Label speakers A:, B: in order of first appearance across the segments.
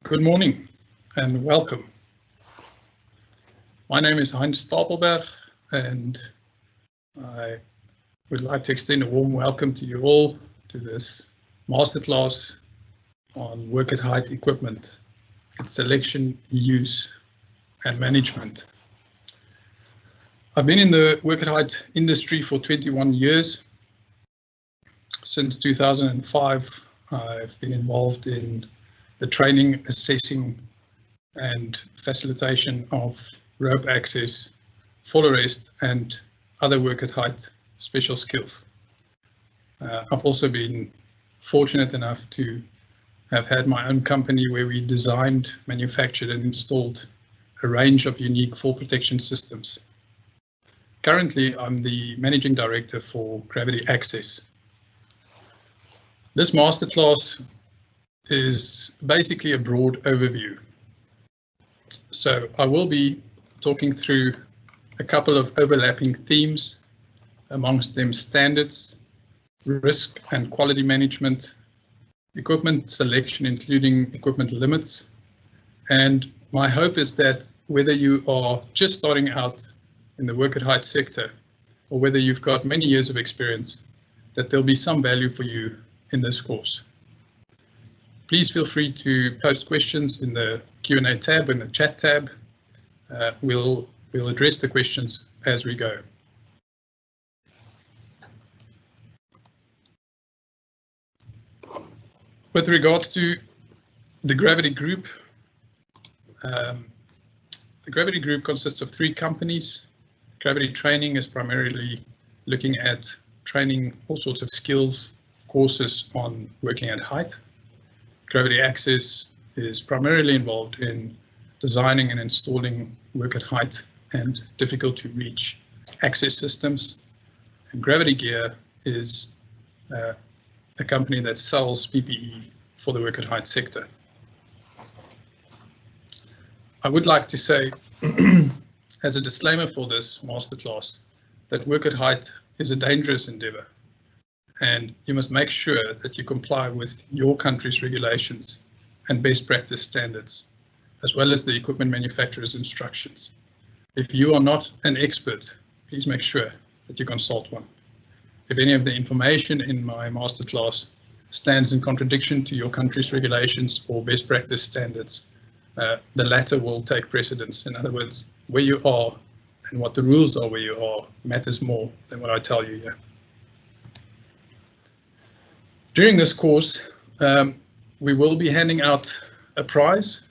A: Good morning and welcome. My name is Heinz Stapelberg and I would like to extend a warm welcome to you all to this masterclass on work at height equipment, its selection, use and management. I've been in the work at height industry for 21 years. Since 2005, I've been involved in the training, assessing and facilitation of rope access, fall arrest and other work at height special skills. I've also been fortunate enough to have had my own company where we designed, manufactured and installed a range of unique fall protection systems. Currently, I'm the Managing Director for Gravity Access. This masterclass is basically a broad overview. So I will be talking through a couple of overlapping themes, amongst them standards, risk and quality management, equipment selection including equipment limits, and my hope is that whether you are just starting out in the work at height sector or whether you've got many years of experience, that there'll be some value for you in this course. Please feel free to post questions in the Q&A tab, in the chat tab. We'll address the questions as we go. With regards to the Gravity Group, the Gravity Group consists of 3 companies. Gravity Training is primarily looking at training all sorts of skills, courses on working at height. Gravity Access is primarily involved in designing and installing work at height and difficult to reach access systems. And Gravity Gear is a company that sells PPE for the work at height sector. I would like to say, as a disclaimer for this masterclass, that work at height is a dangerous endeavor, and you must make sure that you comply with your country's regulations and best practice standards, as well as the equipment manufacturer's instructions. If you are not an expert, please make sure that you consult one. If any of the information in my masterclass stands in contradiction to your country's regulations or best practice standards, the latter will take precedence. In other words, where you are and what the rules are where you are matters more than what I tell you here. During this course, we will be handing out a prize.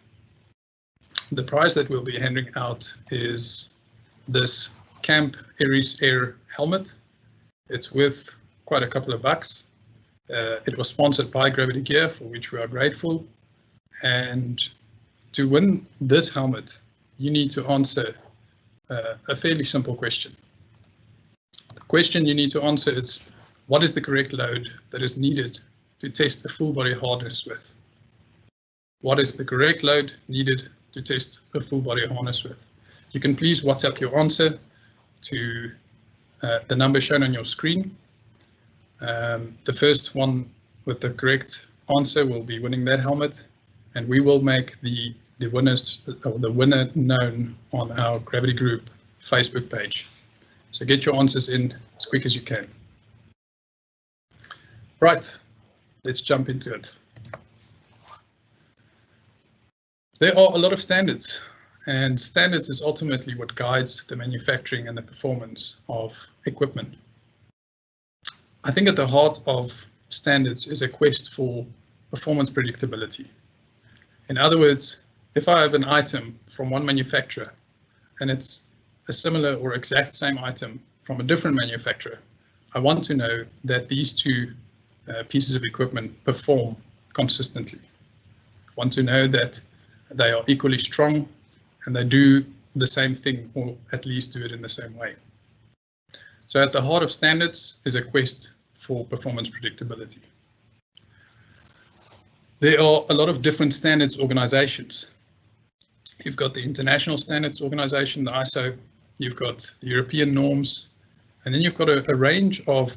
A: The prize that we'll be handing out is this Camp Aries Air helmet. It's worth quite a couple of bucks. It was sponsored by Gravity Gear, for which we are grateful. And to win this helmet, you need to answer a fairly simple question. The question you need to answer is, what is the correct load that is needed to test a full body harness with? What is the correct load needed to test a full body harness with? You can please WhatsApp your answer to the number shown on your screen. The first one with the correct answer will be winning that helmet, and we will make the winner known on our Gravity Group Facebook page. So get your answers in as quick as you can. Right, let's jump into it. There are a lot of standards, and standards is ultimately what guides the manufacturing and the performance of equipment. I think at the heart of standards is a quest for performance predictability. In other words, if I have an item from one manufacturer and it's a similar or exact same item from a different manufacturer, I want to know that these two pieces of equipment perform consistently. I want to know that they are equally strong and they do the same thing, or at least do it in the same way. So at the heart of standards is a quest for performance predictability. There are a lot of different standards organizations. You've got the International Standards Organization, the ISO, you've got the European norms, and then you've got a range of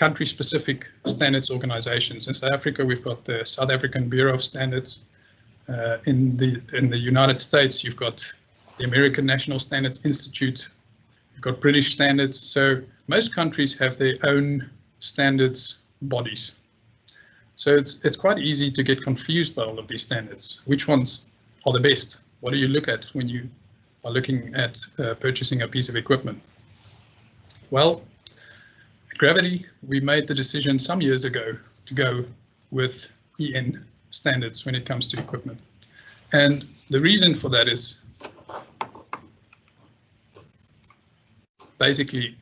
A: country-specific standards organizations. In South Africa, we've got the South African Bureau of Standards. In the United States, you've got the American National Standards Institute. You've got British standards. So most countries have their own standards bodies. So it's quite easy to get confused by all of these standards. Which ones are the best? What do you look at when you are looking at purchasing a piece of equipment? Well, at Gravity, we made the decision some years ago to go with EN standards when it comes to equipment. And the reason for that is basically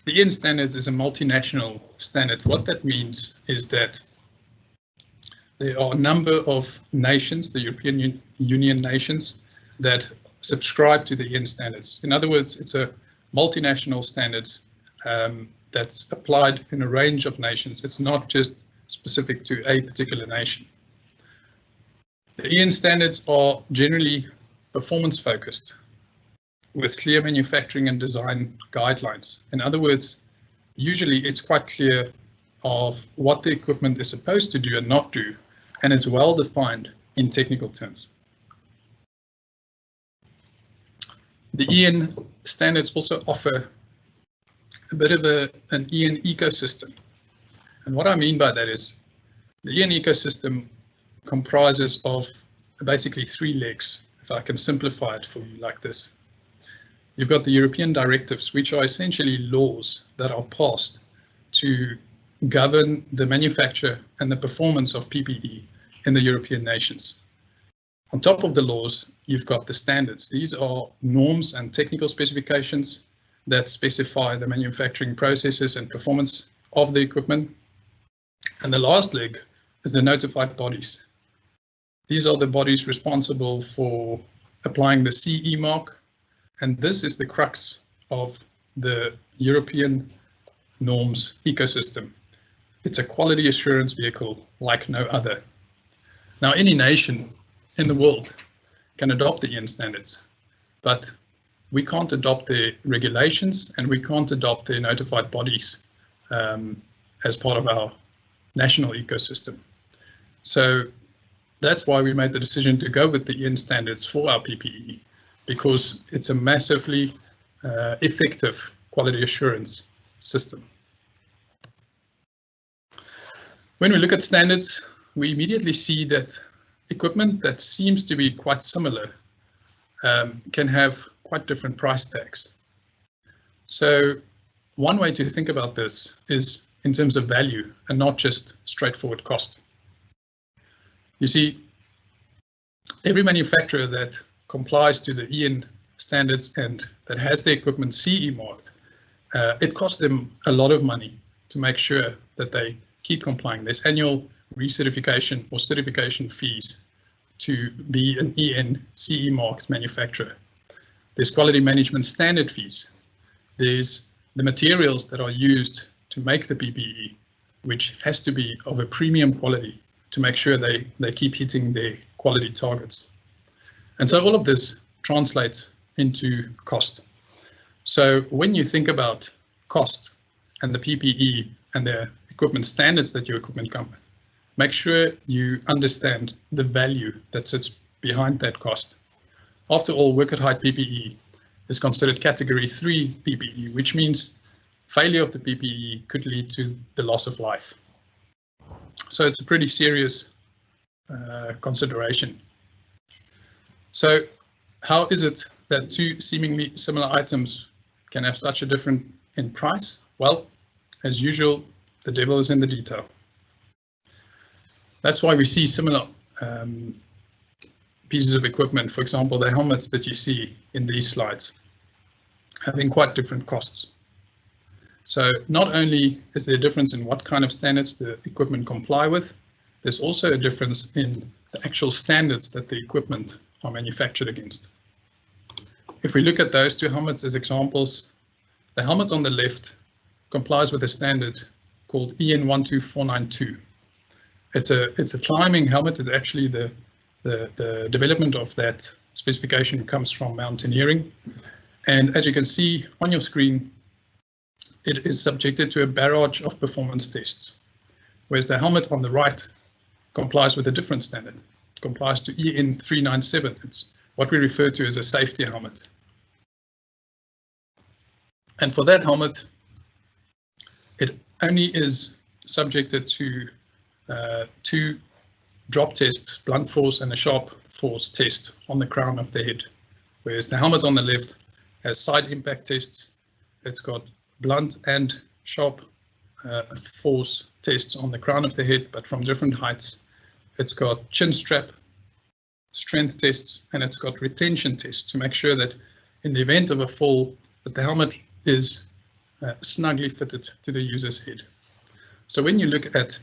A: the EN standards is a multinational standard. What that means is that there are a number of nations, the European Union nations, that subscribe to the EN standards. In other words, it's a multinational standard that's applied in a range of nations. It's not just specific to a particular nation. The EN standards are generally performance focused with clear manufacturing and design guidelines. In other words, usually it's quite clear of what the equipment is supposed to do and not do, and it's well defined in technical terms. The EN standards also offer a bit of an EN ecosystem. And what I mean by that is the EN ecosystem comprises of basically three legs, if I can simplify it for you like this. You've got the European directives, which are essentially laws that are passed to govern the manufacture and the performance of PPE in the European nations. On top of the laws, you've got the standards. These are norms and technical specifications that specify the manufacturing processes and performance of the equipment. And the last leg is the notified bodies. These are the bodies responsible for applying the CE mark. And this is the crux of the European norms ecosystem. It's a quality assurance vehicle like no other. Now, any nation in the world can adopt the EN standards, but we can't adopt the regulations and we can't adopt the notified bodies as part of our national ecosystem. So that's why we made the decision to go with the EN standards for our PPE, because it's a massively effective quality assurance system. When we look at standards, we immediately see that equipment that seems to be quite similar can have quite different price tags. So one way to think about this is in terms of value and not just straightforward cost. You see, every manufacturer that complies to the EN standards and that has the equipment CE marked, it costs them a lot of money to make sure that they keep complying. There's annual recertification or certification fees to be an EN CE marked manufacturer. There's quality management standard fees. There's the materials that are used to make the PPE, which has to be of a premium quality to make sure they keep hitting their quality targets. And so all of this translates into cost. So when you think about cost and the PPE and the equipment standards that your equipment come with, make sure you understand the value that sits behind that cost. After all, work at height PPE is considered category 3 PPE, which means failure of the PPE could lead to the loss of life. So it's a pretty serious consideration. So how is it that two seemingly similar items can have such a difference in price? Well, as usual, the devil is in the detail. That's why we see similar pieces of equipment, for example, the helmets that you see in these slides, having quite different costs. So not only is there a difference in what kind of standards the equipment comply with, there's also a difference in the actual standards that the equipment are manufactured against. If we look at those two helmets as examples, the helmet on the left complies with a standard called EN 12492. It's a climbing helmet. It's actually the development of that specification comes from mountaineering. And as you can see on your screen, it is subjected to a barrage of performance tests, whereas the helmet on the right complies with a different standard. It complies to EN 397. It's what we refer to as a safety helmet. And for that helmet, it only is subjected to 2 drop tests, blunt force and a sharp force test on the crown of the head, whereas the helmet on the left has side impact tests. It's got blunt and sharp force tests on the crown of the head, but from different heights. It's got chin strap strength tests, and it's got retention tests to make sure that in the event of a fall, that the helmet is snugly fitted to the user's head. So when you look at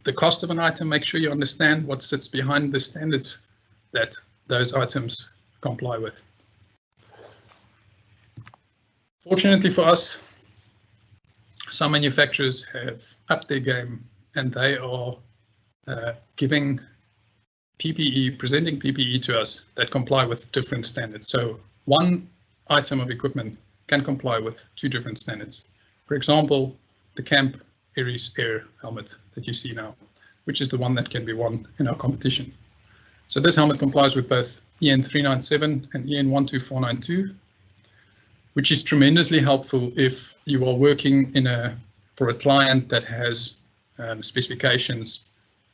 A: the cost of an item, make sure you understand what sits behind the standards that those items comply with. Fortunately for us, some manufacturers have upped their game, and they are giving PPE, presenting PPE to us that comply with different standards. So one item of equipment can comply with 2 different standards. For example, the Camp Aries Air helmet that you see now, which is the one that can be won in our competition. So this helmet complies with both EN 397 and EN 12492, which is tremendously helpful if you are working for a client that has specifications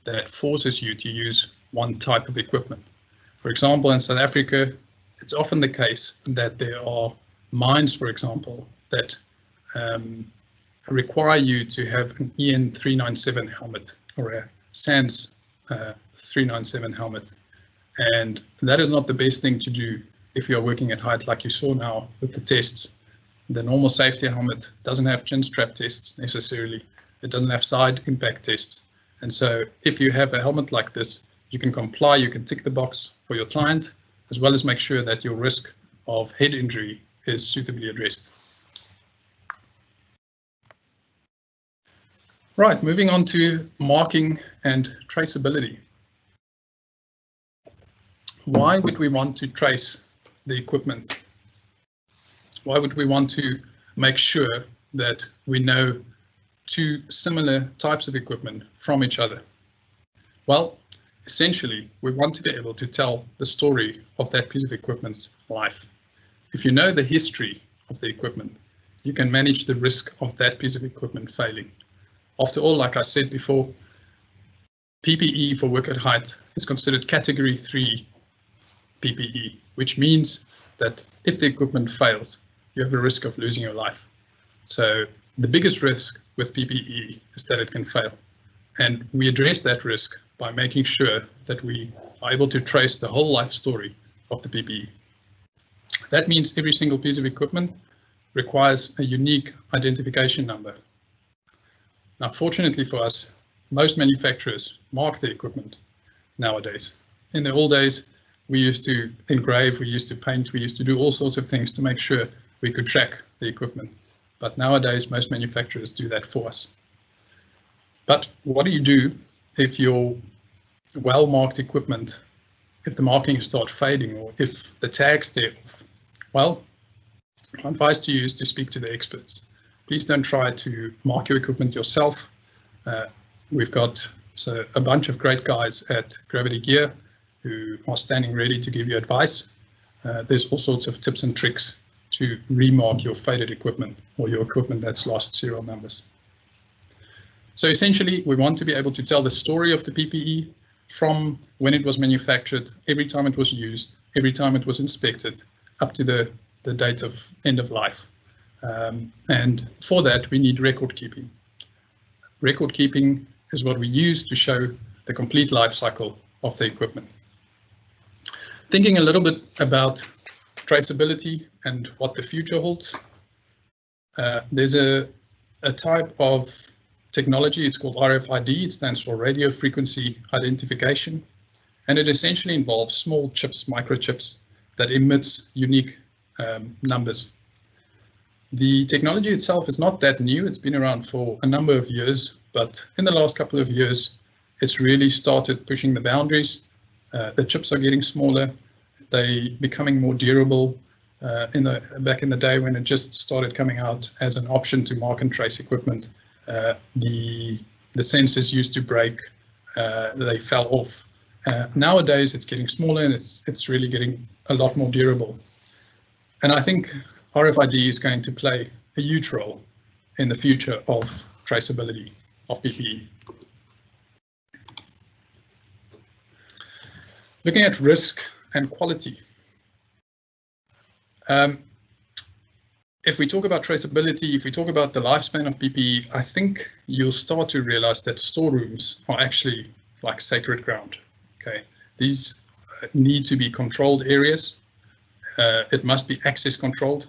A: that forces you to use one type of equipment. For example, in South Africa, it's often the case that there are mines, for example, that require you to have an EN 397 helmet or a SANS 397 helmet. And that is not the best thing to do if you're working at height, like you saw now with the tests. The normal safety helmet doesn't have chin strap tests necessarily. It doesn't have side impact tests. And so if you have a helmet like this, you can comply, you can tick the box for your client, as well as make sure that your risk of head injury is suitably addressed. Right, moving on to marking and traceability. Why would we want to trace the equipment? Why would we want to make sure that we know 2 similar types of equipment from each other? Well, essentially, we want to be able to tell the story of that piece of equipment's life. If you know the history of the equipment, you can manage the risk of that piece of equipment failing. After all, like I said before, PPE for work at height is considered category 3 PPE, which means that if the equipment fails, you have a risk of losing your life. So the biggest risk with PPE is that it can fail. And we address that risk by making sure that we are able to trace the whole life story of the PPE. That means every single piece of equipment requires a unique identification number. Now, fortunately for us, most manufacturers mark the equipment nowadays. In the old days, we used to engrave, we used to paint, we used to do all sorts of things to make sure we could track the equipment. But nowadays, most manufacturers do that for us. But what do you do if your well-marked equipment, if the markings start fading or if the tags tear off? Well, my advice to you is to speak to the experts. Please don't try to mark your equipment yourself. We've got a bunch of great guys at Gravity Gear who are standing ready to give you advice. There's all sorts of tips and tricks to remark your faded equipment or your equipment that's lost serial numbers. So essentially, we want to be able to tell the story of the PPE from when it was manufactured, every time it was used, every time it was inspected, up to the date of end of life. And for that, we need record keeping. Record keeping is what we use to show the complete life cycle of the equipment. Thinking a little bit about traceability and what the future holds, there's a type of technology, it's called RFID, it stands for radio frequency identification, and it essentially involves small chips, microchips, that emits unique numbers. The technology itself is not that new, it's been around for a number of years, but in the last couple of years, it's really started pushing the boundaries. The chips are getting smaller, they're becoming more durable, back in the day when it just started coming out as an option to mark and trace equipment. The sensors used to break, they fell off. Nowadays it's getting smaller and it's really getting a lot more durable. And I think RFID is going to play a huge role in the future of traceability of PPE. Looking at risk and quality. If we talk about traceability, if we talk about the lifespan of PPE, I think you'll start to realize that storerooms are actually like sacred ground. Okay, these need to be controlled areas. It must be access controlled.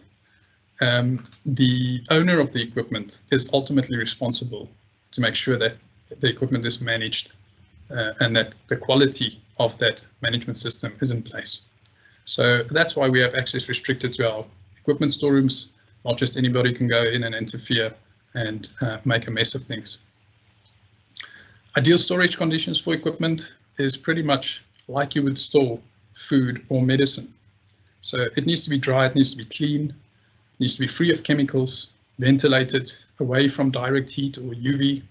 A: The owner of the equipment is ultimately responsible to make sure that the equipment is managed and that the quality of that management system is in place. So that's why we have access restricted to our equipment storerooms. Not just anybody can go in and interfere and make a mess of things. Ideal storage conditions for equipment is pretty much like you would store food or medicine. So it needs to be dry, it needs to be clean, it needs to be free of chemicals, ventilated, away from direct heat or UV.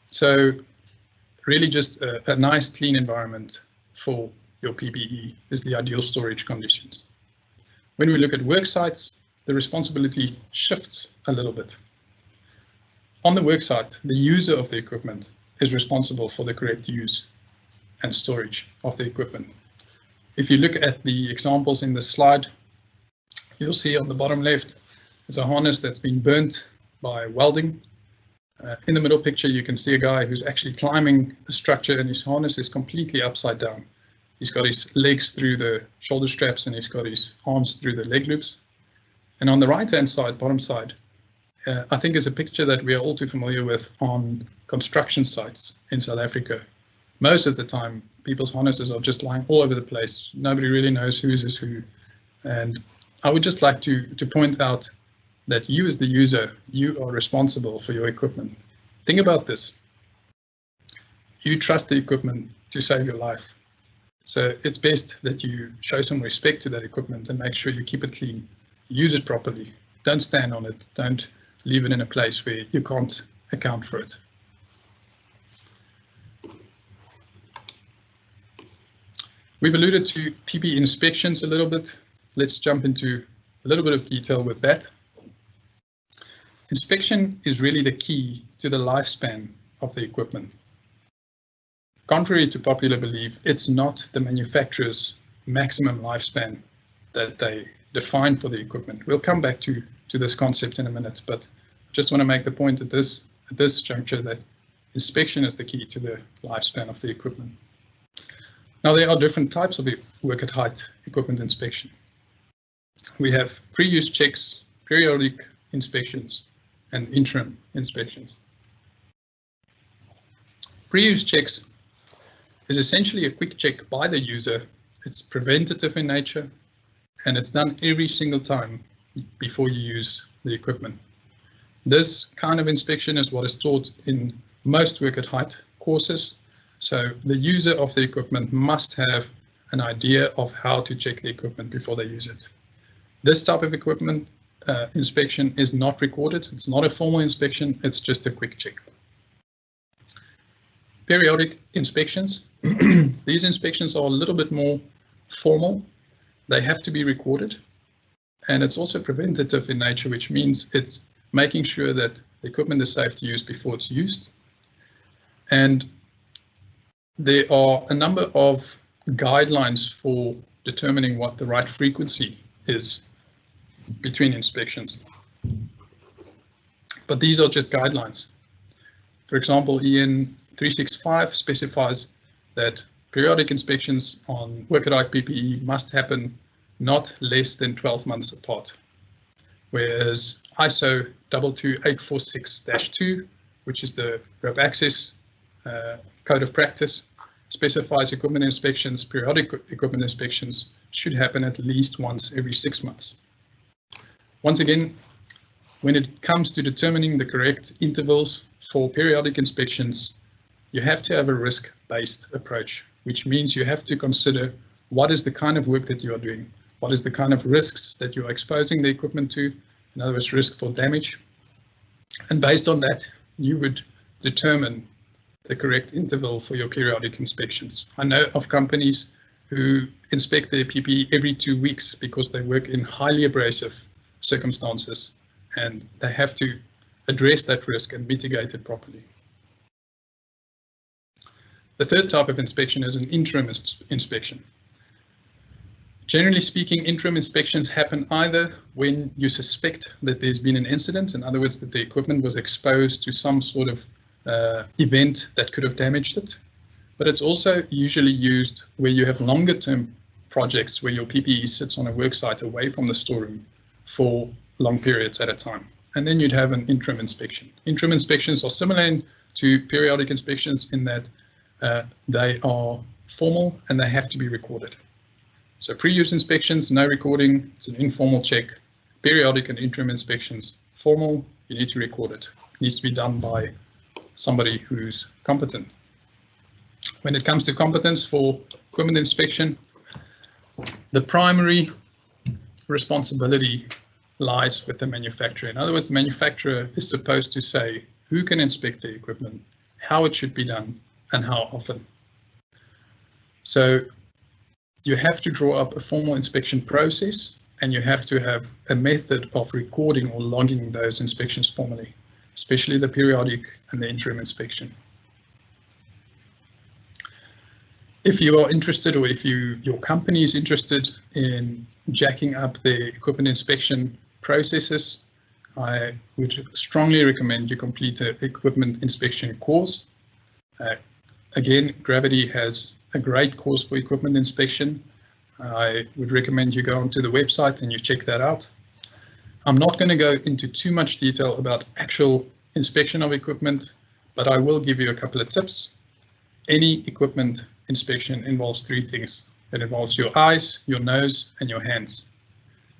A: So really just a nice clean environment for your PPE is the ideal storage conditions. When we look at work sites, the responsibility shifts a little bit. On the work site, the user of the equipment is responsible for the correct use and storage of the equipment. If you look at the examples in the slide, you'll see on the bottom left, there's a harness that's been burnt by welding. In the middle picture, you can see a guy who's actually climbing a structure and his harness is completely upside down. He's got his legs through the shoulder straps and he's got his arms through the leg loops. And on the right-hand side, bottom side, I think is a picture that we are all too familiar with on construction sites in South Africa. Most of the time, people's harnesses are just lying all over the place. Nobody really knows whose is who. And I would just like to point out that you as the user, you are responsible for your equipment. Think about this. You trust the equipment to save your life. So it's best that you show some respect to that equipment and make sure you keep it clean, use it properly. Don't stand on it. Don't leave it in a place where you can't account for it. We've alluded to PPE inspections a little bit. Let's jump into a little bit of detail with that. Inspection is really the key to the lifespan of the equipment. Contrary to popular belief, it's not the manufacturer's maximum lifespan that they define for the equipment. We'll come back to this concept in a minute, but just want to make the point at this juncture that inspection is the key to the lifespan of the equipment. Now, there are different types of work at height equipment inspection. We have pre-use checks, periodic inspections, and interim inspections. Pre-use checks is essentially a quick check by the user. It's preventative in nature, and it's done every single time before you use the equipment. This kind of inspection is what is taught in most work at height courses. So the user of the equipment must have an idea of how to check the equipment before they use it. This type of equipment inspection is not recorded. It's not a formal inspection. It's just a quick check. Periodic inspections. These inspections are a little bit more formal. They have to be recorded. And it's also preventative in nature, which means it's making sure that the equipment is safe to use before it's used. And there are a number of guidelines for determining what the right frequency is between inspections. But these are just guidelines. For example, EN 365 specifies that periodic inspections on work at height PPE must happen not less than 12 months apart. Whereas ISO 22846-2, which is the rope access code of practice, specifies equipment inspections, periodic equipment inspections should happen at least once every 6 months. Once again, when it comes to determining the correct intervals for periodic inspections, you have to have a risk-based approach, which means you have to consider what is the kind of work that you are doing, What is the kind of risks that you're exposing the equipment to? In other words, risk for damage. And based on that, you would determine the correct interval for your periodic inspections. I know of companies who inspect their PPE every 2 weeks because they work in highly abrasive circumstances and they have to address that risk and mitigate it properly. The third type of inspection is an interim inspection. Generally speaking, interim inspections happen either when you suspect that there's been an incident, in other words, that the equipment was exposed to some sort of event that could have damaged it. But it's also usually used where you have longer term projects where your PPE sits on a work site away from the storeroom for long periods at a time. And then you'd have an interim inspection. Interim inspections are similar to periodic inspections in that they are formal and they have to be recorded. So pre-use inspections, no recording, it's an informal check. Periodic and interim inspections, formal, you need to record it. It needs to be done by somebody who's competent. When it comes to competence for equipment inspection, the primary responsibility lies with the manufacturer. In other words, the manufacturer is supposed to say who can inspect the equipment, how it should be done, and how often. So you have to draw up a formal inspection process, and you have to have a method of recording or logging those inspections formally, especially the periodic and the interim inspection. If you are interested, or if your company is interested in jacking up the equipment inspection processes, I would strongly recommend you complete an equipment inspection course. Again, Gravity has a great course for equipment inspection. I would recommend you go onto the website and you check that out. I'm not going to go into too much detail about actual inspection of equipment, but I will give you a couple of tips. Any equipment inspection involves 3 things. It involves your eyes, your nose, and your hands.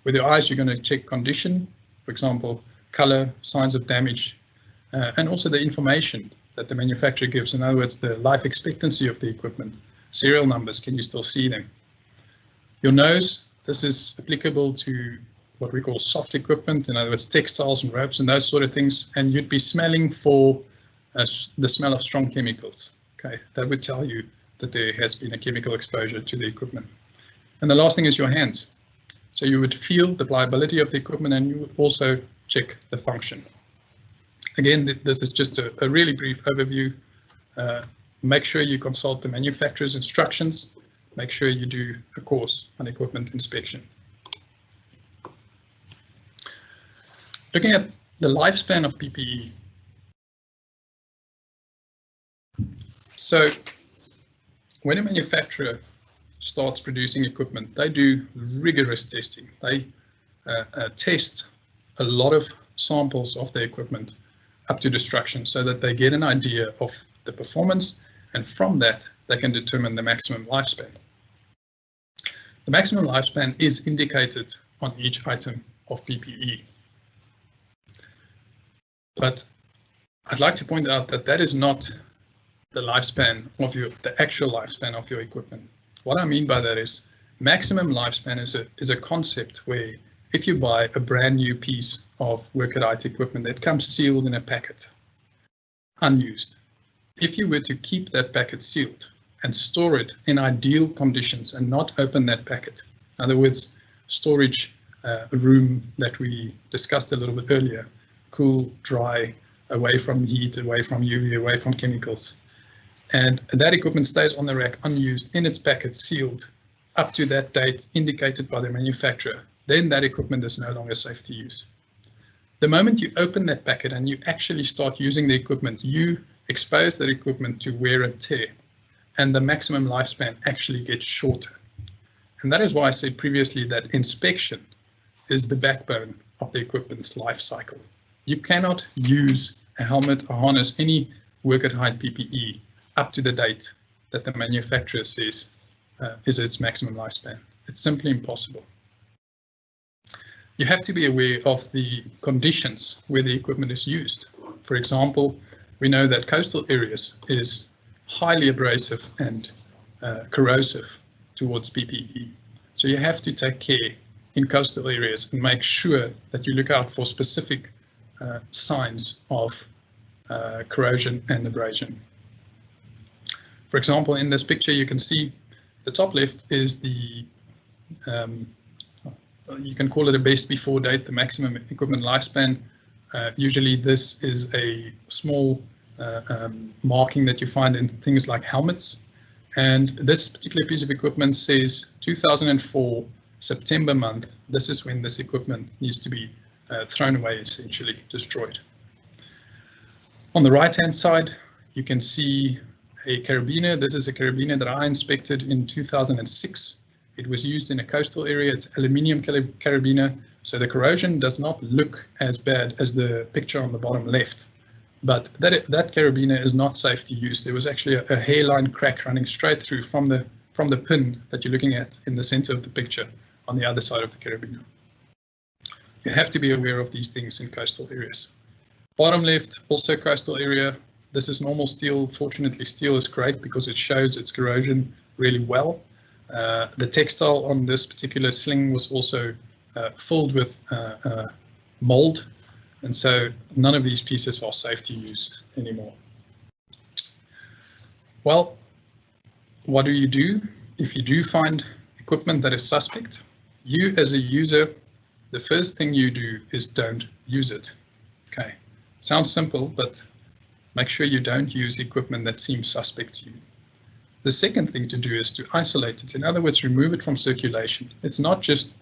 A: With your eyes, you're going to check condition, for example, color, signs of damage, and also the information that the manufacturer gives. In other words, the life expectancy of the equipment, serial numbers, can you still see them? Your nose, this is applicable to what we call soft equipment, in other words, textiles and ropes and those sort of things, and you'd be smelling for the smell of strong chemicals. Okay, that would tell you that there has been a chemical exposure to the equipment. And the last thing is your hands. So you would feel the pliability of the equipment, and you would also check the function. Again, this is just a really brief overview. Make sure you consult the manufacturer's instructions. Make sure you do a course on equipment inspection. Looking at the lifespan of PPE. So when a manufacturer starts producing equipment, they do rigorous testing. They test a lot of samples of the equipment up to destruction so that they get an idea of the performance, and from that they can determine the maximum lifespan. The maximum lifespan is indicated on each item of PPE. But I'd like to point out that that is not the lifespan of the actual lifespan of your equipment. What I mean by that is maximum lifespan is a concept where if you buy a brand new piece of work at height equipment that comes sealed in a packet, unused, if you were to keep that packet sealed and store it in ideal conditions and not open that packet, in other words, storage room that we discussed a little bit earlier, cool, dry, away from heat, away from UV, away from chemicals, and that equipment stays on the rack unused in its packet sealed up to that date indicated by the manufacturer, then that equipment is no longer safe to use. The moment you open that packet and you actually start using the equipment, you expose that equipment to wear and tear, and the maximum lifespan actually gets shorter. And that is why I said previously that inspection is the backbone of the equipment's life cycle. You cannot use a helmet, a harness, any work at height PPE up to the date that the manufacturer says is its maximum lifespan. It's simply impossible. You have to be aware of the conditions where the equipment is used. For example, we know that coastal areas is highly abrasive and corrosive towards PPE. So you have to take care in coastal areas and make sure that you look out for specific signs of corrosion and abrasion. For example, in this picture, you can see the top left is the, you can call it a best before date, the maximum equipment lifespan. Usually this is a small marking that you find in things like helmets. And this particular piece of equipment says 2004, September month. This is when this equipment needs to be thrown away, essentially destroyed. On the right-hand side, you can see a carabiner. This is a carabiner that I inspected in 2006. It was used in a coastal area. It's aluminium carabiner, so the corrosion does not look as bad as the picture on the bottom left. But that carabiner is not safe to use. There was actually a hairline crack running straight through from the pin that you're looking at in the center of the picture on the other side of the carabiner. You have to be aware of these things in coastal areas. Bottom left, also coastal area. This is normal steel. Fortunately, steel is great because it shows its corrosion really well. The textile on this particular sling was also filled with mold, and so none of these pieces are safe to use anymore. Well, what do you do if you do find equipment that is suspect? You as a user, the first thing you do is don't use it. Okay, sounds simple, but make sure you don't use equipment that seems suspect to you. The second thing to do is to isolate it. In other words, remove it from circulation. It's not just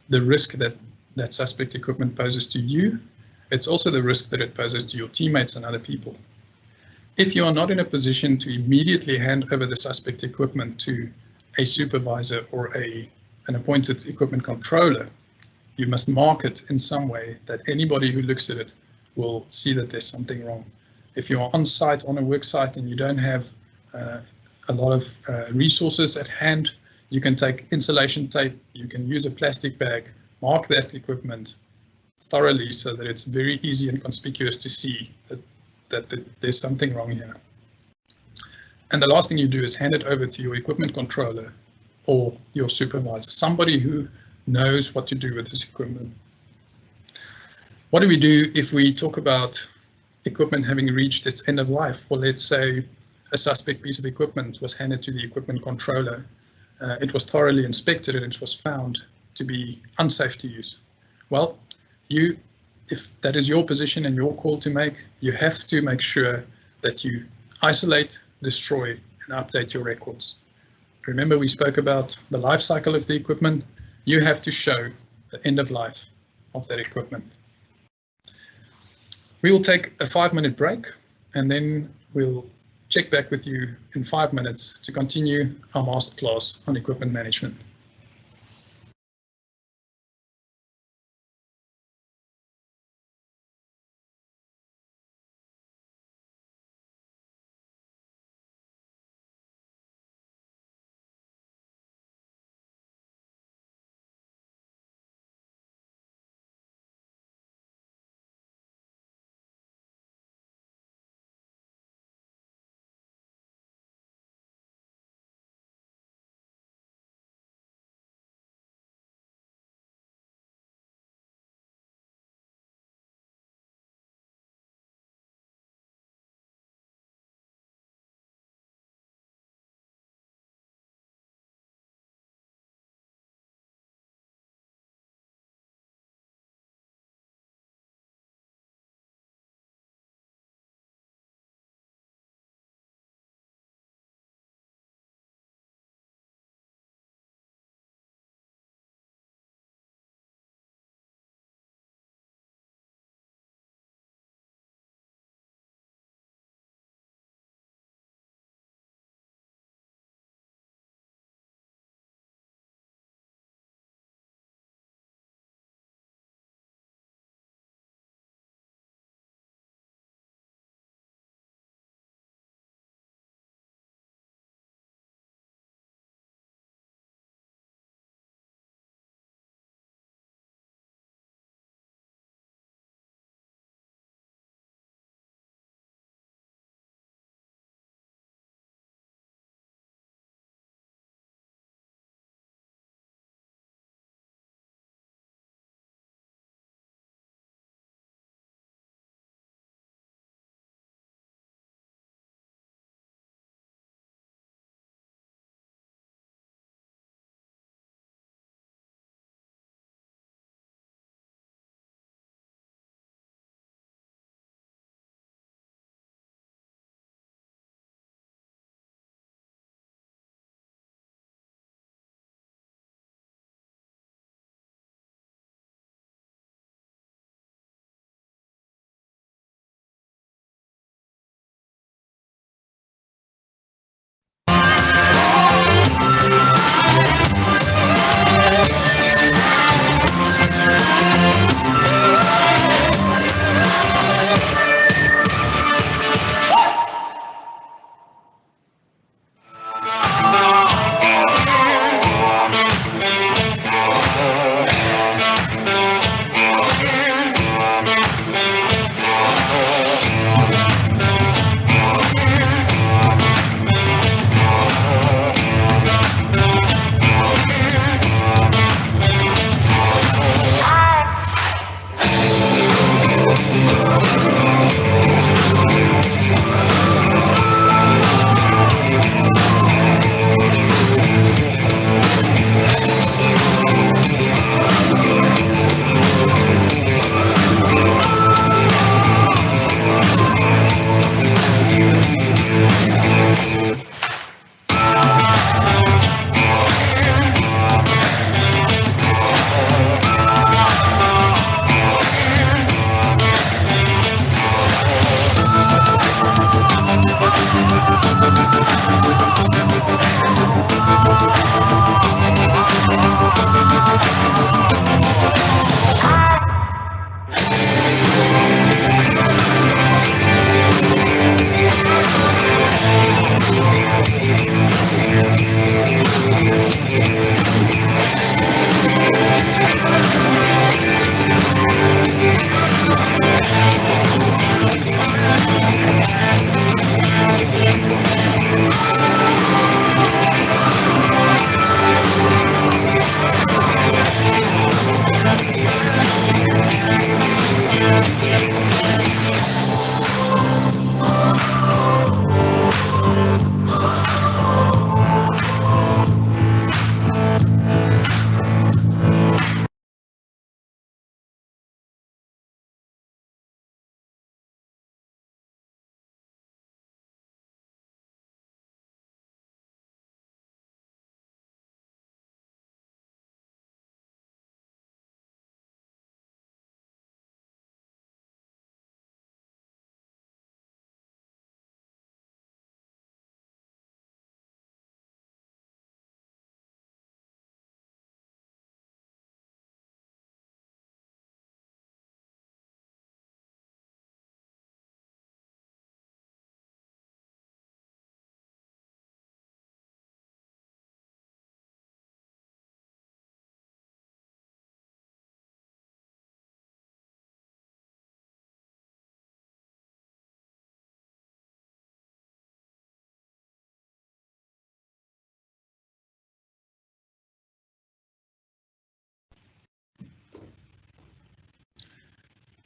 A: the risk that that suspect equipment poses to you, it's also the risk that it poses to your teammates and other people. If you are not in a position to immediately hand over the suspect equipment to a supervisor or an appointed equipment controller, you must mark it in some way that anybody who looks at it will see that there's something wrong. If you are on site, on a work site, and you don't have a lot of resources at hand, you can take insulation tape, you can use a plastic bag, mark that equipment thoroughly so that it's very easy and conspicuous to see that there's something wrong here. And the last thing you do is hand it over to your equipment controller or your supervisor, somebody who knows what to do with this equipment. What do we do if we talk about equipment having reached its end of life? Well, let's say a suspect piece of equipment was handed to the equipment controller. It was thoroughly inspected and it was found to be unsafe to use. Well, if that is your position and your call to make, you have to make sure that you isolate, destroy, and update your records. Remember, we spoke about the life cycle of the equipment. You have to show the end of life of that equipment. We will take a 5-minute break and then we'll check back with you in 5 minutes to continue our masterclass on equipment management.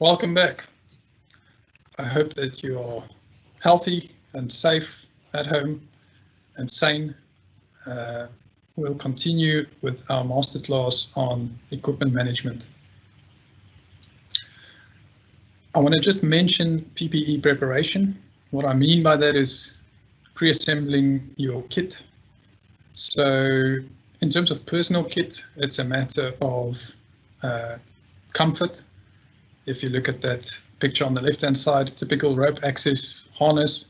A: Welcome back. I hope that you are healthy and safe at home and sane. We'll continue with our masterclass on equipment management. I want to just mention PPE preparation. What I mean by that is pre-assembling your kit. So in terms of personal kit, it's a matter of comfort. If you look at that picture on the left-hand side, typical rope access harness,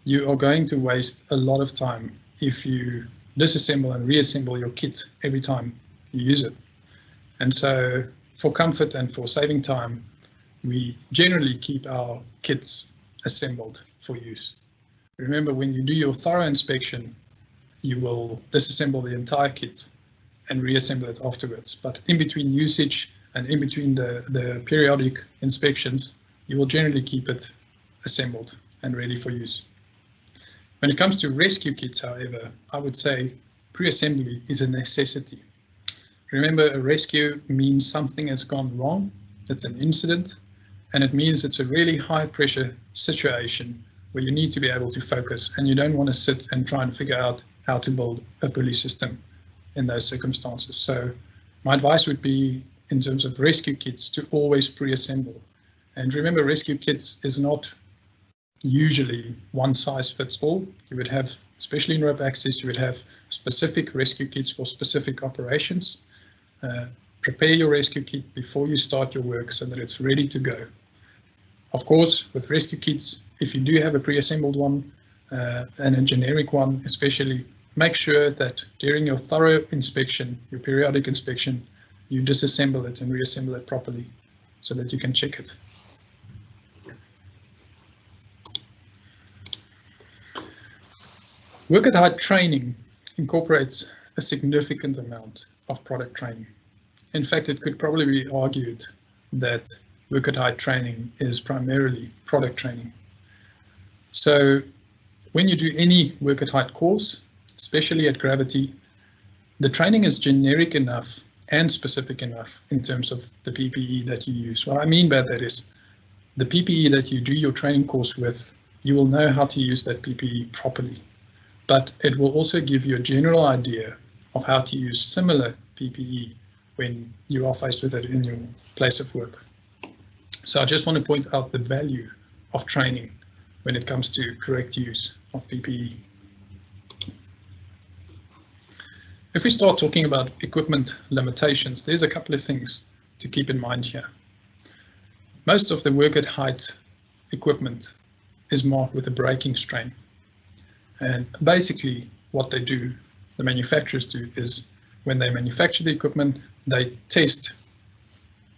A: you are going to waste a lot of time if you disassemble and reassemble your kit every time you use it. And so for comfort and for saving time, we generally keep our kits assembled for use. Remember, when you do your thorough inspection, you will disassemble the entire kit and reassemble it afterwards. But in between usage and in between the periodic inspections, you will generally keep it assembled and ready for use. When it comes to rescue kits, however, I would say pre-assembly is a necessity. Remember, a rescue means something has gone wrong. It's an incident, and it means it's a really high pressure situation where you need to be able to focus, and you don't want to sit and try and figure out how to build a police system in those circumstances. So my advice would be, in terms of rescue kits, to always pre-assemble. And remember, rescue kits is not usually one size fits all. You would have, especially in rope access, you would have specific rescue kits for specific operations. Prepare your rescue kit before you start your work so that it's ready to go. Of course, with rescue kits, if you do have a pre-assembled one and a generic one especially, make sure that during your thorough inspection, your periodic inspection, you disassemble it and reassemble it properly so that you can check it. Work at height training incorporates a significant amount of product training. In fact, it could probably be argued that work at height training is primarily product training. So when you do any work at height course, especially at Gravity, the training is generic enough and specific enough in terms of the PPE that you use. What I mean by that is the PPE that you do your training course with, you will know how to use that PPE properly, but it will also give you a general idea of how to use similar PPE when you are faced with it in your place of work. So I just want to point out the value of training when it comes to correct use of PPE. If we start talking about equipment limitations, there's a couple of things to keep in mind here. Most of the work at height equipment is marked with a braking strain. And basically what they do, the manufacturers do, is when they manufacture the equipment, they test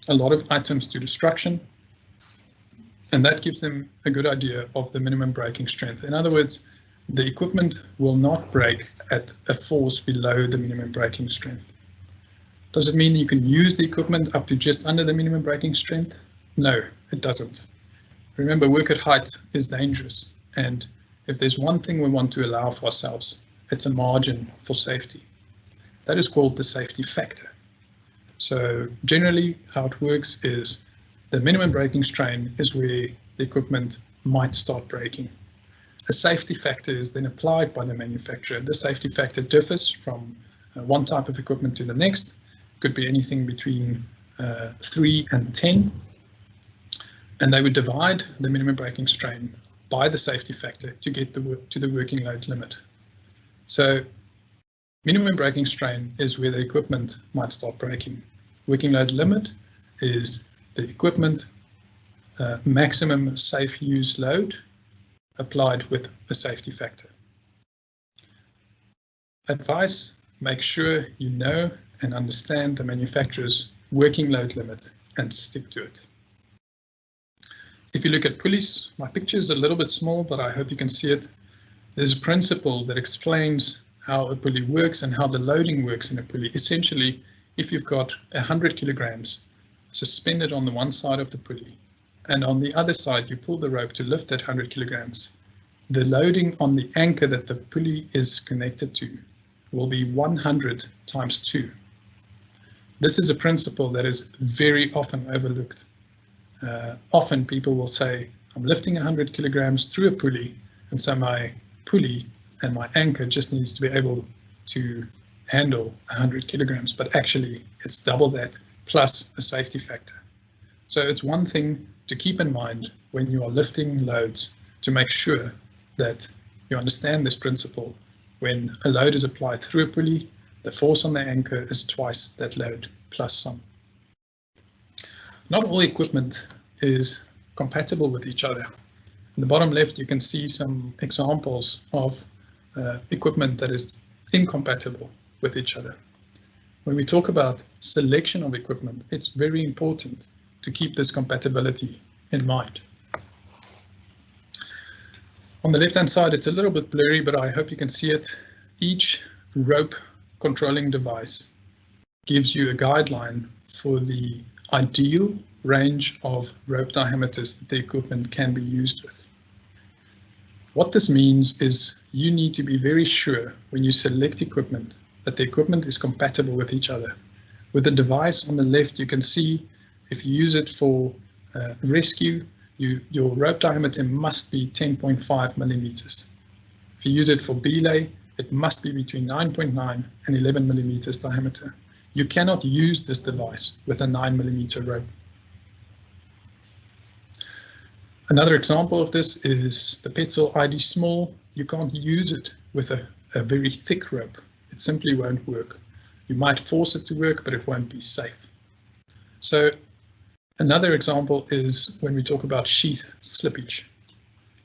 A: a lot of items to destruction, and that gives them a good idea of the minimum braking strength. In other words, the equipment will not brake at a force below the minimum braking strength. Does it mean you can use the equipment up to just under the minimum braking strength? No, it doesn't. Remember, work at height is dangerous, and if there's one thing we want to allow for ourselves, it's a margin for safety. That is called the safety factor. So generally how it works is the minimum braking strain is where the equipment might start braking. A safety factor is then applied by the manufacturer. The safety factor differs from one type of equipment to the next. Could be anything between 3 and 10. And they would divide the minimum braking strain by the safety factor to get to the working load limit. So minimum braking strain is where the equipment might start braking. Working load limit is the equipment maximum safe use load applied with a safety factor. Advice: make sure you know and understand the manufacturer's working load limit and stick to it. If you look at pulleys, my picture is a little bit small, but I hope you can see it. There's a principle that explains how a pulley works and how the loading works in a pulley. Essentially, if you've got 100 kilograms suspended on the one side of the pulley, and on the other side you pull the rope to lift that 100 kilograms, the loading on the anchor that the pulley is connected to will be 100 times 2. This is a principle that is very often overlooked. Often people will say, I'm lifting 100 kilograms through a pulley, and so my pulley and my anchor just needs to be able to handle 100 kilograms, but actually it's double that plus a safety factor. So it's one thing to keep in mind when you are lifting loads to make sure that you understand this principle. When a load is applied through a pulley, the force on the anchor is twice that load plus some. Not all equipment is compatible with each other. In the bottom left, you can see some examples of equipment that is incompatible with each other. When we talk about selection of equipment, it's very important to keep this compatibility in mind. On the left-hand side, it's a little bit blurry, but I hope you can see it. Each rope controlling device gives you a guideline for the ideal range of rope diameters that the equipment can be used with. What this means is you need to be very sure when you select equipment that the equipment is compatible with each other. With the device on the left, you can see if you use it for rescue, your rope diameter must be 10.5 millimeters. If you use it for belay, it must be between 9.9 and 11 millimeters diameter. You cannot use this device with a 9 millimeter rope. Another example of this is the Petzl ID Small. You can't use it with a very thick rope. It simply won't work. You might force it to work, but it won't be safe. So another example is when we talk about sheath slippage.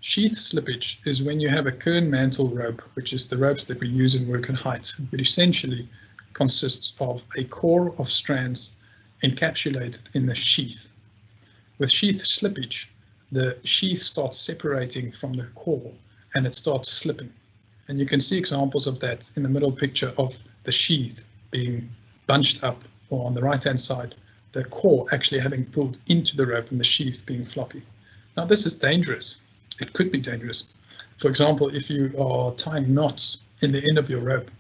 A: Sheath slippage is when you have a kern mantle rope, which is the ropes that we use in work and height. It essentially consists of a core of strands encapsulated in the sheath. With sheath slippage, the sheath starts separating from the core and it starts slipping. And you can see examples of that in the middle picture of the sheath being bunched up, or on the right-hand side, the core actually having pulled into the rope and the sheath being floppy. Now this is dangerous. It could be dangerous. For example, if you are tying knots in the end of your rope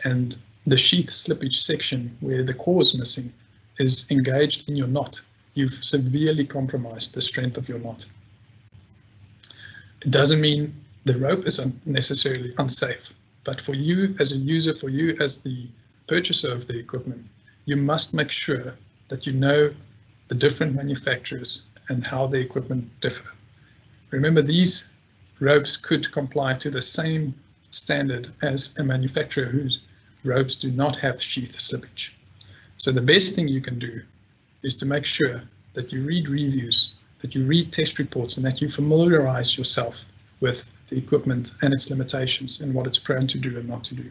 A: and the sheath slippage section where the core is missing is engaged in your knot, you've severely compromised the strength of your knot. It doesn't mean the rope is necessarily unsafe, but for you as a user, for you as the purchaser of the equipment, you must make sure that you know the different manufacturers and how the equipment differ. Remember, these ropes could comply to the same standard as a manufacturer whose ropes do not have sheath slippage. So the best thing you can do is to make sure that you read reviews, that you read test reports, and that you familiarize yourself with the equipment and its limitations and what it's prone to do and not to do.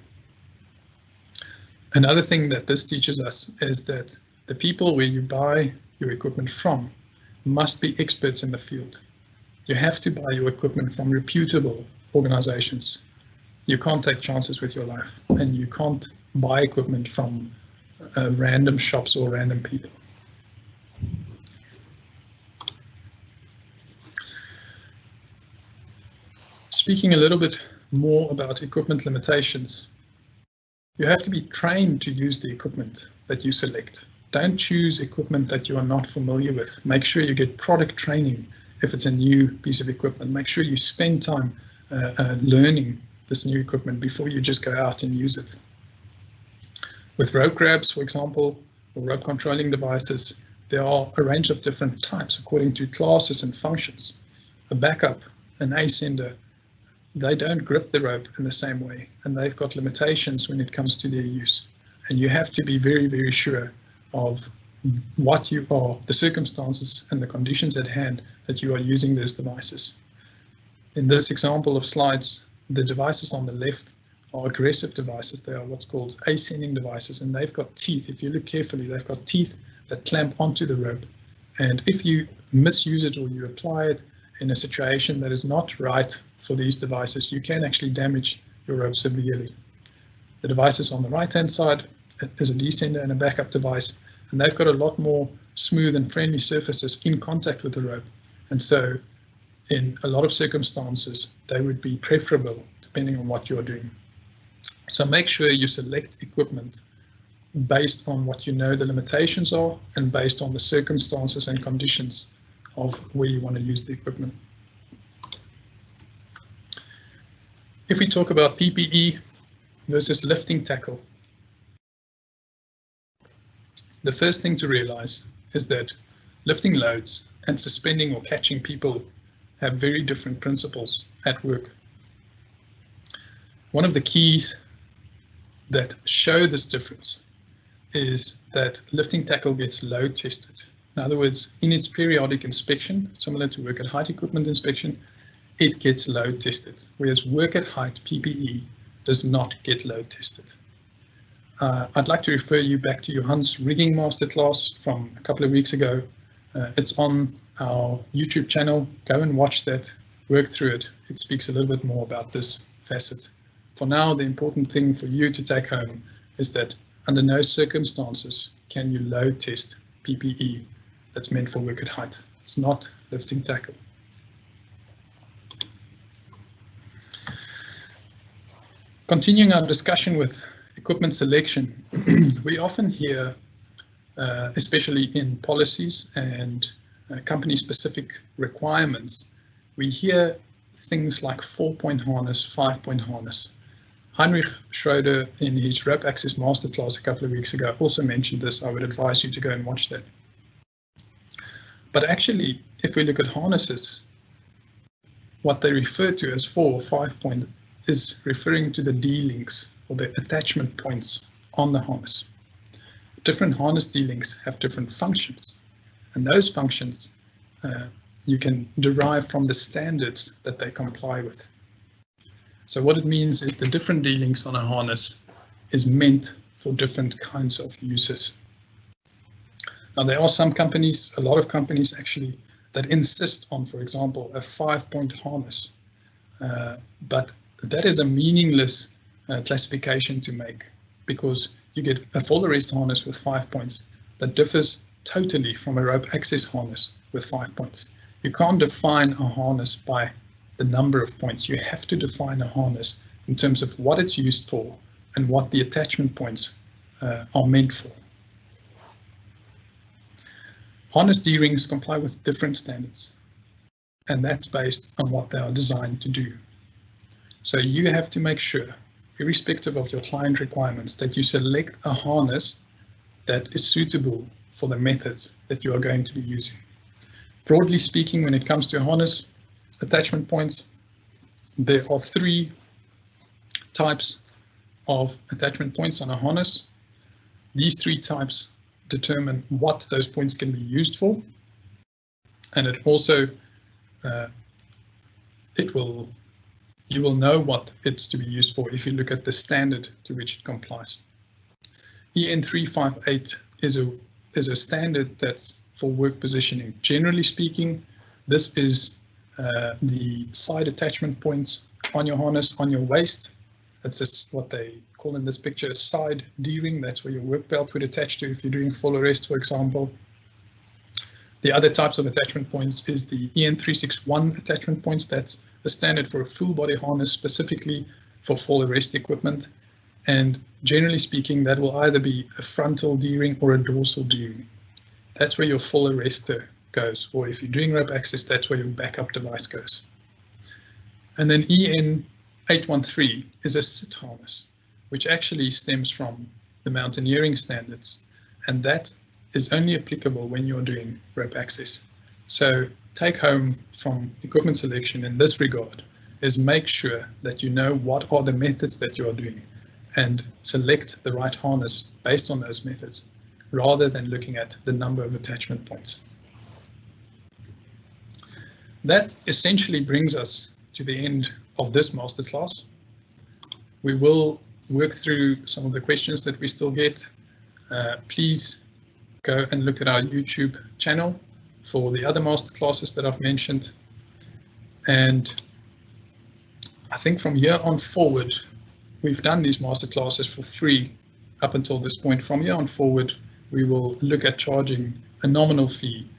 A: Another thing that this teaches us is that the people where you buy your equipment from must be experts in the field. You have to buy your equipment from reputable organizations. You can't take chances with your life, and you can't buy equipment from random shops or random people. Speaking a little bit more about equipment limitations, you have to be trained to use the equipment that you select. Don't choose equipment that you are not familiar with. Make sure you get product training if it's a new piece of equipment. Make sure you spend time learning this new equipment before you just go out and use it. With rope grabs, for example, or rope controlling devices, there are a range of different types according to classes and functions. A backup, an ascender, they don't grip the rope in the same way, and they've got limitations when it comes to their use. And you have to be very, very sure of what you are, the circumstances and the conditions at hand that you are using these devices. In this example of slides, the devices on the left are aggressive devices. They are what's called ascending devices, and they've got teeth. If you look carefully, they've got teeth that clamp onto the rope. And if you misuse it or you apply it in a situation that is not right for these devices, you can actually damage your rope severely. The devices on the right-hand side is a descender and a backup device, and they've got a lot more smooth and friendly surfaces in contact with the rope. And so in a lot of circumstances, they would be preferable depending on what you're doing. So make sure you select equipment based on what you know the limitations are and based on the circumstances and conditions of where you want to use the equipment. If we talk about PPE versus lifting tackle, the first thing to realize is that lifting loads and suspending or catching people have very different principles at work. One of the keys that show this difference is that lifting tackle gets load tested. In other words, in its periodic inspection, similar to work at height equipment inspection, it gets load tested, whereas work at height PPE does not get load tested. I'd like to refer you back to Johan's rigging masterclass from a couple of weeks ago. It's on our YouTube channel. Go and watch that, work through it. It speaks a little bit more about this facet. For now, the important thing for you to take home is that under no circumstances can you load test PPE that's meant for work at height. It's not lifting tackle. Continuing our discussion with equipment selection, we often hear, especially in policies and company-specific requirements, we hear things like 4-point harness, 5-point harness. Heinrich Schroeder, in his rope access masterclass a couple of weeks ago, also mentioned this. I would advise you to go and watch that. But actually, if we look at harnesses, what they refer to as 4 or 5-point is referring to the D-links or the attachment points on the harness. Different harness D-links have different functions, and those functions you can derive from the standards that they comply with. So what it means is the different D-links on a harness is meant for different kinds of uses. Now there are some companies, a lot of companies actually, that insist on, for example, a 5-point harness, but that is a meaningless classification to make, because you get a full arrest harness with 5 points that differs totally from a rope access harness with 5 points. You can't define a harness by the number of points. You have to define a harness in terms of what it's used for and what the attachment points are meant for. Harness D-rings comply with different standards, and that's based on what they are designed to do. So you have to make sure, irrespective of your client requirements, that you select a harness that is suitable for the methods that you are going to be using. Broadly speaking, when it comes to harness attachment points, there are 3 types of attachment points on a harness. These 3 types determine what those points can be used for, and it also you will know what it's to be used for if you look at the standard to which it complies. EN 358 is a standard that's for work positioning. Generally speaking, this is the side attachment points on your harness on your waist. That's just what they call in this picture a side D-ring. That's where your work belt would attach to if you're doing full arrest, for example. The other types of attachment points is the EN 361 attachment points. That's a standard for a full body harness specifically for full arrest equipment. And generally speaking, that will either be a frontal D-ring or a dorsal D-ring. That's where your full arrestor goes, or if you're doing rope access, that's where your backup device goes. And then EN 813 is a sit harness, which actually stems from the mountaineering standards, and that is only applicable when you're doing rope access. So take home from equipment selection in this regard is make sure that you know what are the methods that you are doing and select the right harness based on those methods, rather than looking at the number of attachment points. That essentially brings us to the end of this masterclass. We will work through some of the questions that we still get. Please go and look at our YouTube channel for the other masterclasses that I've mentioned. And I think from here on forward, we've done these masterclasses for free up until this point. From here on forward, we will look at charging a nominal fee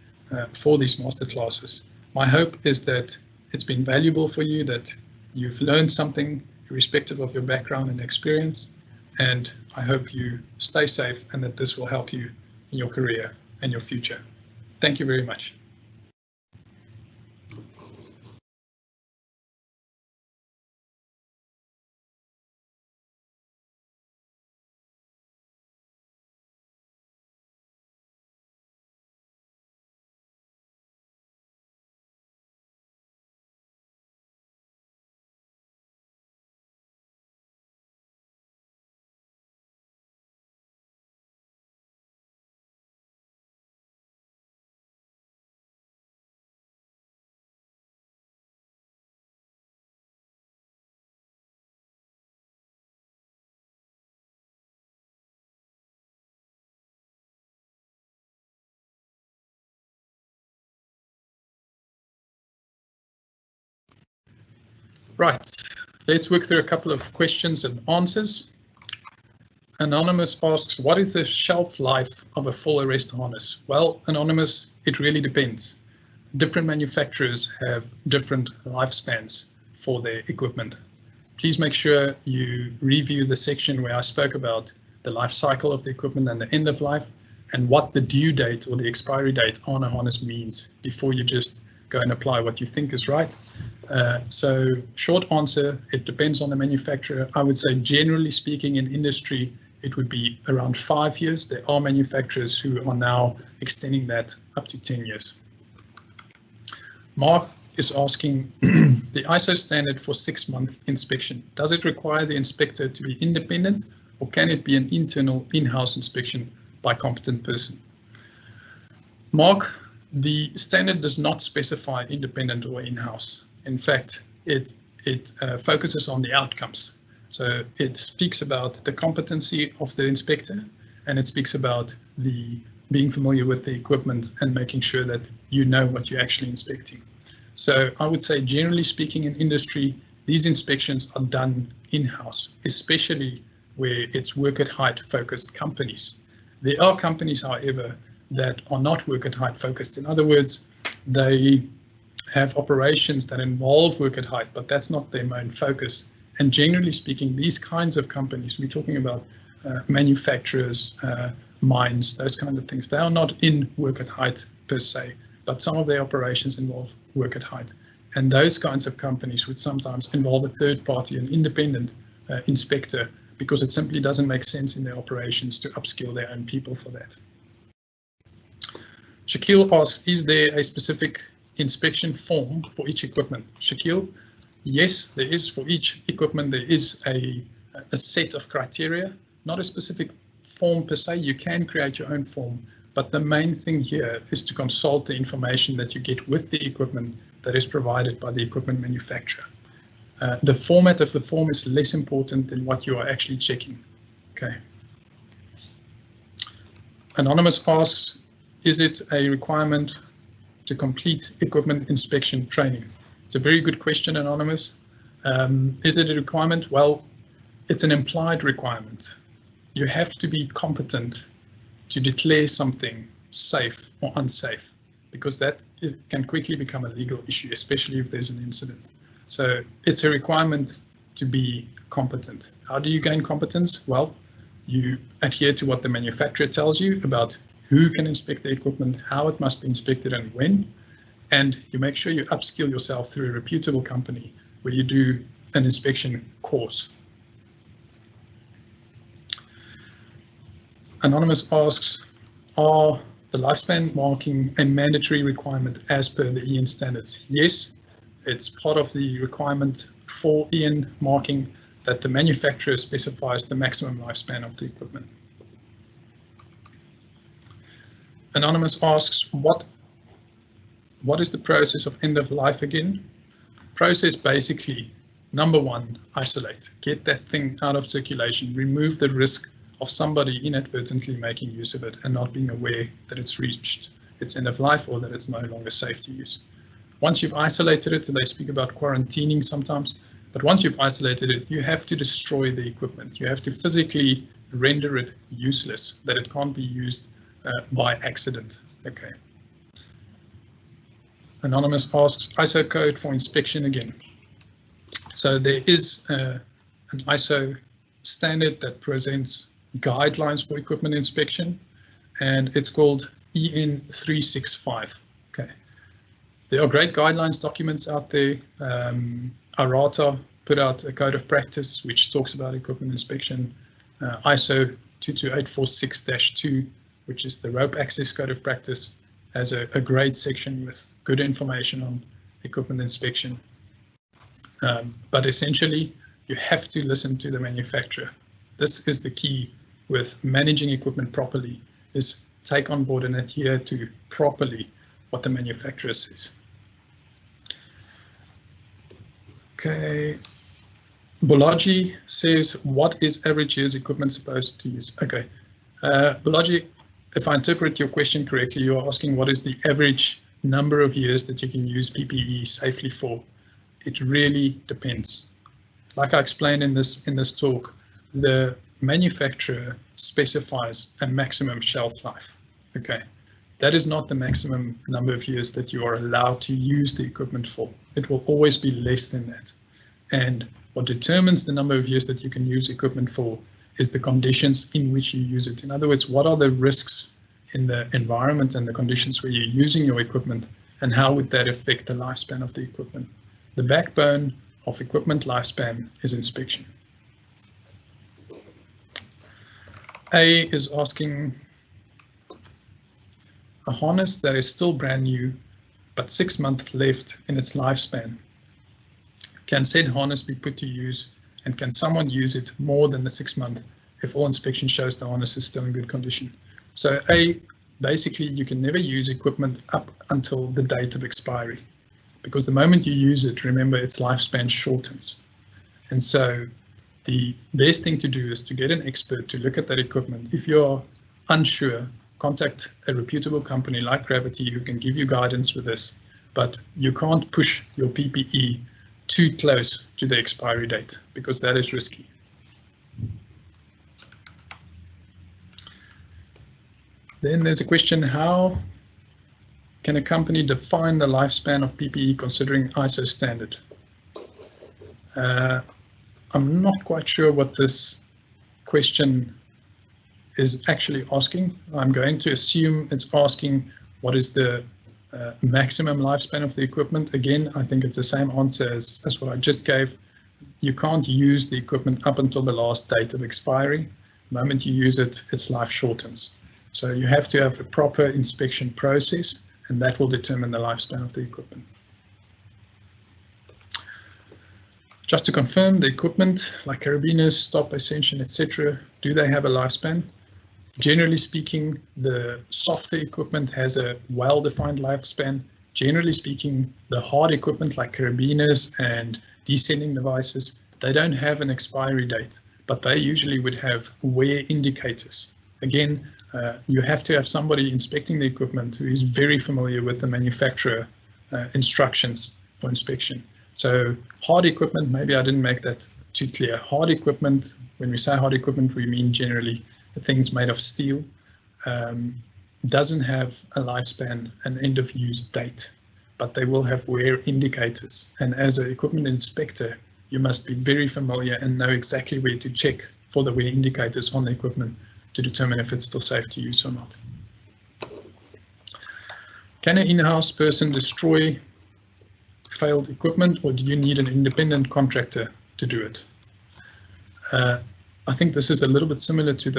A: for these masterclasses. My hope is that it's been valuable for you, that you've learned something irrespective of your background and experience, and I hope you stay safe and that this will help you in your career and your future. Thank you very much. Right, let's work through a couple of questions and answers. Anonymous asks, what is the shelf life of a full arrest harness? Well, Anonymous, it really depends. Different manufacturers have different lifespans for their equipment. Please make sure you review the section where I spoke about the life cycle of the equipment and the end of life and what the due date or the expiry date on a harness means before you just go and apply what you think is right. So short answer, it depends on the manufacturer. I would say generally speaking in industry, it would be around 5 years. There are manufacturers who are now extending that up to 10 years. Mark is asking the ISO standard for 6-month inspection. Does it require the inspector to be independent or can it be an internal in-house inspection by a competent person? Mark, the standard does not specify independent or in-house. In fact, it focuses on the outcomes. So it speaks about the competency of the inspector and it speaks about the being familiar with the equipment and making sure that you know what you're actually inspecting. So I would say generally speaking in industry, these inspections are done in-house, especially where it's work at height focused companies. There are companies, however, that are not work at height focused. In other words, they have operations that involve work at height, but that's not their main focus. And generally speaking, these kinds of companies, we're talking about manufacturers, mines, those kind of things, they are not in work at height per se, but some of their operations involve work at height. And those kinds of companies would sometimes involve a third party, an independent inspector, because it simply doesn't make sense in their operations to upskill their own people for that. Shaquille asks, is there a specific inspection form for each equipment? Shaquille, yes, there is. For each equipment, there is a set of criteria, not a specific form per se. You can create your own form, but the main thing here is to consult the information that you get with the equipment that is provided by the equipment manufacturer. The format of the form is less important than what you are actually checking. Okay. Anonymous asks, is it a requirement to complete equipment inspection training? It's a very good question, Anonymous. Is it a requirement? Well, it's an implied requirement. You have to be competent to declare something safe or unsafe, because that can quickly become a legal issue, especially if there's an incident. So it's a requirement to be competent. How do you gain competence? Well, you adhere to what the manufacturer tells you about who can inspect the equipment, how it must be inspected and when, and you make sure you upskill yourself through a reputable company where you do an inspection course. Anonymous asks, are the lifespan marking a mandatory requirement as per the EN standards? Yes, it's part of the requirement for EN marking that the manufacturer specifies the maximum lifespan of the equipment. Anonymous asks, what is the process of end of life again? Process basically, number one, isolate, get that thing out of circulation, remove the risk of somebody inadvertently making use of it and not being aware that it's reached its end of life or that it's no longer safe to use. Once you've isolated it, they speak about quarantining sometimes, but once you've isolated it, you have to destroy the equipment. You have to physically render it useless, that it can't be used by accident. Okay. Anonymous asks, ISO code for inspection again. So there is an ISO standard that presents guidelines for equipment inspection, and it's called EN 365. Okay. There are great guidelines documents out there. Arata put out a code of practice which talks about equipment inspection. ISO 22846-2, which is the rope access code of practice, has a great section with good information on equipment inspection. But essentially, you have to listen to the manufacturer. This is the key with managing equipment properly, is take on board and adhere to properly what the manufacturer says. Okay. Bolaji says, what is average years equipment supposed to use? Okay. Bolaji, if I interpret your question correctly, you're asking what is the average number of years that you can use PPE safely for. It really depends. Like I explained in this talk, the manufacturer specifies a maximum shelf life. Okay, that is not the maximum number of years that you are allowed to use the equipment for. It will always be less than that. And what determines the number of years that you can use equipment for is the conditions in which you use it. In other words, what are the risks in the environment and the conditions where you're using your equipment, and how would that affect the lifespan of the equipment? The backbone of equipment lifespan is inspection. A is asking, a harness that is still brand new, but 6 months left in its lifespan. Can said harness be put to use, and can someone use it more than the 6 months if all inspection shows the harness is still in good condition? So A, basically you can never use equipment up until the date of expiry, because the moment you use it, remember, its lifespan shortens. And so the best thing to do is to get an expert to look at that equipment. If you're unsure, contact a reputable company like Gravity who can give you guidance with this, but you can't push your PPE too close to the expiry date, because that is risky. Then there's a question, how can a company define the lifespan of PPE considering ISO standard? I'm not quite sure what this question is actually asking. I'm going to assume it's asking what is the maximum lifespan of the equipment. Again, I think it's the same answer as what I just gave. You can't use the equipment up until the last date of expiry. The moment you use it, its life shortens. So you have to have a proper inspection process, and that will determine the lifespan of the equipment. Just to confirm, the equipment like carabiners, stop, ascension, etc., do they have a lifespan? Generally speaking, the softer equipment has a well-defined lifespan. Generally speaking, the hard equipment like carabiners and descending devices, they don't have an expiry date, but they usually would have wear indicators. Again, you have to have somebody inspecting the equipment who is very familiar with the manufacturer instructions for inspection. So hard equipment, maybe I didn't make that too clear. Hard equipment, when we say hard equipment, we mean generally the things made of steel, doesn't have a lifespan, an end of use date, but they will have wear indicators. And as an equipment inspector, you must be very familiar and know exactly where to check for the wear indicators on the equipment to determine if it's still safe to use or not. Can an in-house person destroy failed equipment, or do you need an independent contractor to do it? I think this is a little bit similar to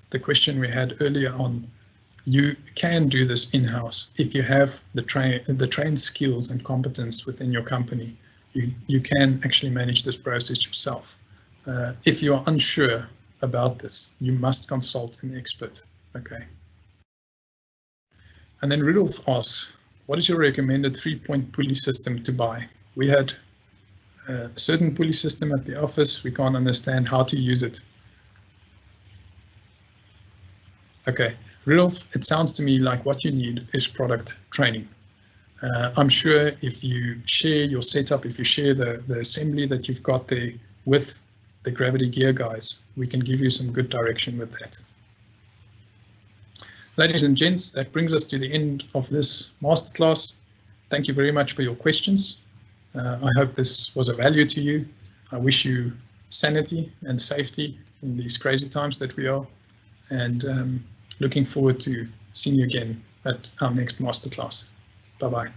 A: the question we had earlier on. You can do this in-house if you have the trained skills and competence within your company. You can actually manage this process yourself. If you are unsure about this, you must consult an expert. Okay. And then Rudolph asks, what is your recommended 3-point pulley system to buy? We had a certain pulley system at the office. We can't understand how to use it. Okay, Rudolph, it sounds to me like what you need is product training. I'm sure if you share your setup, if you share the assembly that you've got there with the Gravity Gear guys, we can give you some good direction with that. Ladies and gents, that brings us to the end of this masterclass. Thank you very much for your questions. I hope this was of value to you. I wish you sanity and safety in these crazy times that we are, and looking forward to seeing you again at our next masterclass. Bye-bye.